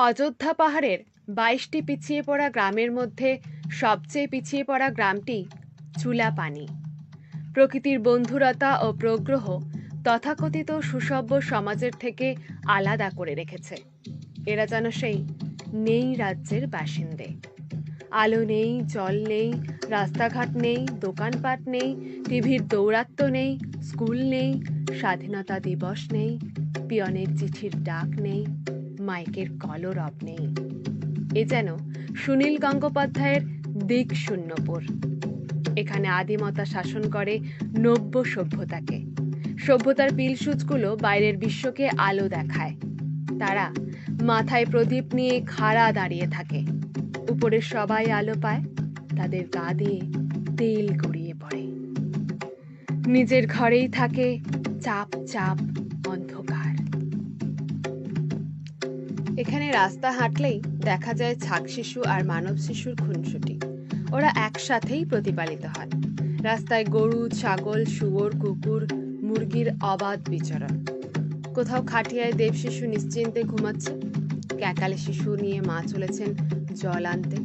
অযোধ্যা পাহাড়ের ২২টি পিছিয়ে পড়া গ্রামের মধ্যে সবচেয়ে পিছিয়ে পড়া গ্রামটি চুলাপানি। প্রকৃতির বন্ধুরতা ও প্রগ্রহ তথাকথিত সুসভ্য সমাজের থেকে আলাদা করে রেখেছে। এরা যেন সেই নেই রাজ্যের বাসিন্দে। আলো নেই, জল নেই, রাস্তাঘাট নেই, দোকানপাট নেই, টিভির দৌরাত্ম্য নেই, স্কুল নেই, স্বাধীনতা দিবস নেই, পিয়নের চিঠির ডাক নেই, মাইকের কলরব নেই। এ যেন সুনীল গঙ্গোপাধ্যায়ের দিক শূন্যপুর। এখানে আদিমতা শাসন করে নব্য সভ্যতাকে। সভ্যতার পিলসুচগুলো বাইরের বিশ্বকে আলো দেখায়। তারা মাথায় প্রদীপ নিয়ে খাড়া দাঁড়িয়ে থাকে। উপরে সবাই আলো পায়, তাদের গা দিয়ে তেল গড়িয়ে পড়ে। নিজের ঘরেই থাকে চাপ চাপ অন্ধকার। এখানে রাস্তা হাঁটলেই দেখা যায় ছাগ শিশু আর মানব শিশুর খুনসুটি। ওরা একসাথেই প্রতিপালিত হয়। রাস্তায় গরু, ছাগল, শুয়োর, কুকুর, মুরগির অবাধ বিচরণ। কোথাও খাটিয়ায় দেব শিশু নিশ্চিন্তে ঘুমাচ্ছে, ক্যাকালে শিশু নিয়ে মা চলেছেন জল আনতে।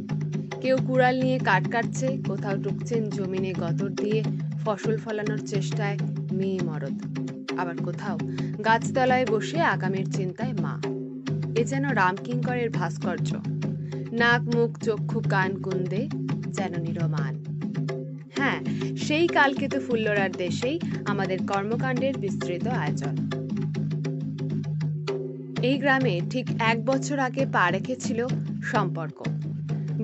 কেউ কুড়াল নিয়ে কাঠ কাটছে, কোথাও টুকছেন জমিনে গতর দিয়ে ফসল ফলানোর চেষ্টায় মেয়ে মরদ। আবার কোথাও গাছতলায় বসে আগামীর চিন্তায় মা। এ যেন রামকিঙ্করের ভাস্কর্য। নাক, মুখ, চক্ষু, কান কুন্দে যেন নিরমান। হ্যাঁ, সেই কালকেতু ফুল্লরার দেশেই আমাদের কর্মকাণ্ডের বিস্তৃত আয়োজন। এই গ্রামে ঠিক ১ বছর আগে পা রেখেছিল সম্পর্ক।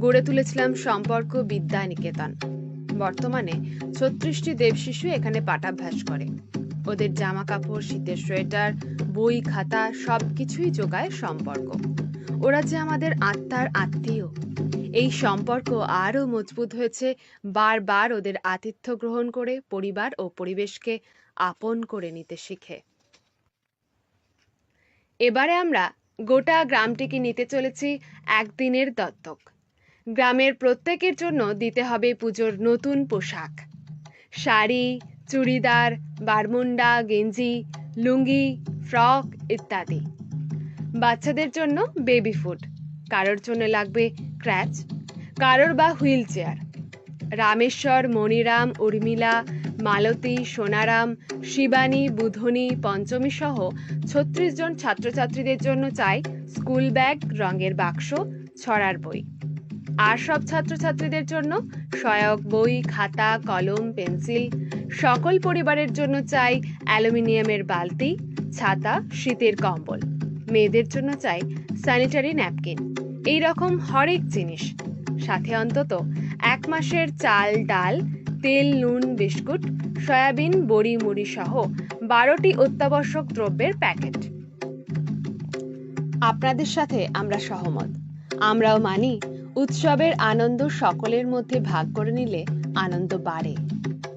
গড়ে তুলেছিলাম সম্পর্ক বিদ্যা নিকেতন। বর্তমানে ৩৬টি দেবশিশু এখানে পাঠাভ্যাস করে। ওদের জামা কাপড়, শীতের সোয়েটার, বই, খাতা সবকিছুই যোগায় সম্পর্ক। ওরা যে আমাদের আত্মার আত্মীয়। এই সম্পর্ক আরও মজবুত হয়েছে বারবার ওদের আতিথ্য গ্রহণ করে পরিবার ও পরিবেশকে আপন করে নিতে শিখে। এবারে আমরা গোটা গ্রামটিকে নিতে চলেছি একদিনের দত্তক। গ্রামের প্রত্যেকের জন্য দিতে হবে পুজোর নতুন পোশাক, শাড়ি, চুড়িদার, বারমুন্ডা, গেঞ্জি, লুঙ্গি, ফ্রক ইত্যাদি। বাচ্চাদের জন্য বেবি ফুড, কারোর জন্য লাগবে ক্র্যাচ, কারোর বা হুইল চেয়ার। রামেশ্বর, মণিরাম, উর্মিলা, মালতী, সোনারাম, শিবানী, বুধনী, পঞ্চমী সহ ৩৬ জন ছাত্রছাত্রীদের জন্য চাই স্কুল ব্যাগ, রঙের বাক্স, ছড়ার বই। আর সব ছাত্রছাত্রীদের জন্য সহায়ক বই, খাতা, কলম, পেন্সিল। সকল পরিবারের জন্য চাই অ্যালুমিনিয়ামের বালতি, ছাতা, শীতের কম্বল। মেয়েদের জন্য চাই স্যানিটারি ন্যাপকিন। এই রকম হরেক জিনিস। সাথে অন্তত ১ মাসের চাল, ডাল, তেল, নুন, বিস্কুট, সয়াবিন, বড়ি, মুড়ি সহ ১২টি অত্যাবশ্যক দ্রব্যের প্যাকেট। আপনাদের সাথে আমরা সহমত। আমরাও মানি উৎসবের আনন্দ সকলের মধ্যে ভাগ করে নিলে আনন্দ বাড়ে।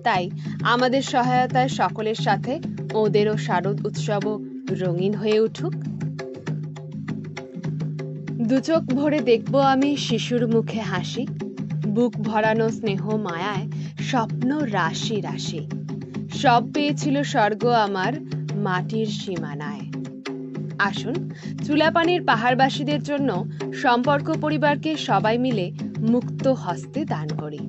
তাই আমাদের সহায়তায় সকলের সাথে ওদেরও শারদ উৎসবও রঙিন হয়ে উঠুক। দুচোখ ভরে দেখব আমি শিশুর মুখে হাসি, বুক ভরানো স্নেহ মায়ায় স্বপ্ন রাশি রাশি। সব পেয়েছিল স্বর্গ আমার মাটির সীমানায়। আসুন চুলাপানির পাহাড়বাসীদের জন্য সম্পর্ক পরিবারকে সবাই মিলে মুক্ত হস্তে দান করি।